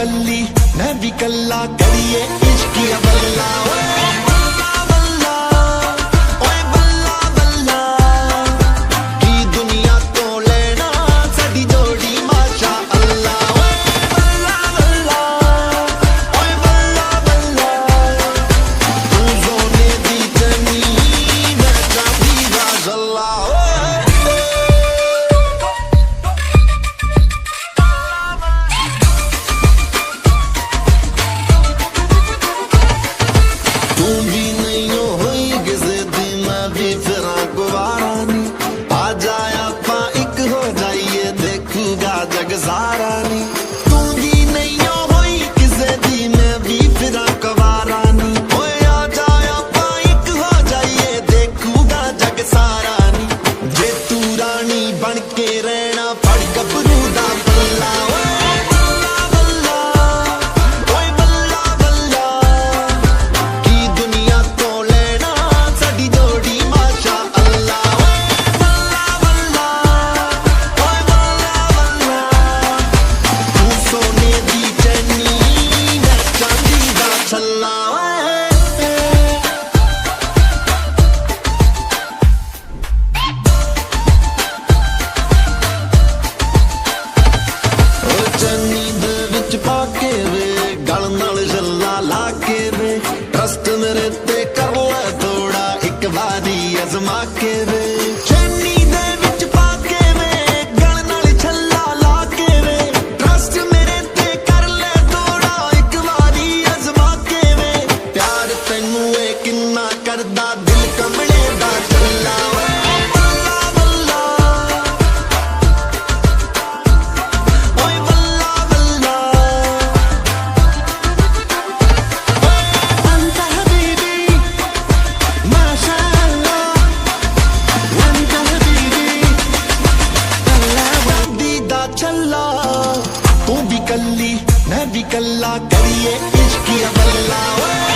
कल्ली मैं भी कल्ला करिए इश्किया बल्ला ट्रस्ट मेरे ते कर ले थोड़ा एक बारी अजमा के वे चैनी दे विच पाके वे गल नाल छल्ला ला के वे ट्रस्ट मेरे ते कर ले थोड़ा एक बारी अजमा के वे प्यार तैनू ए किन्ना करदा दिल कमले दा चल्ला तू भी कल्ली मैं भी कल्ला करिए इश्किया बल्ला।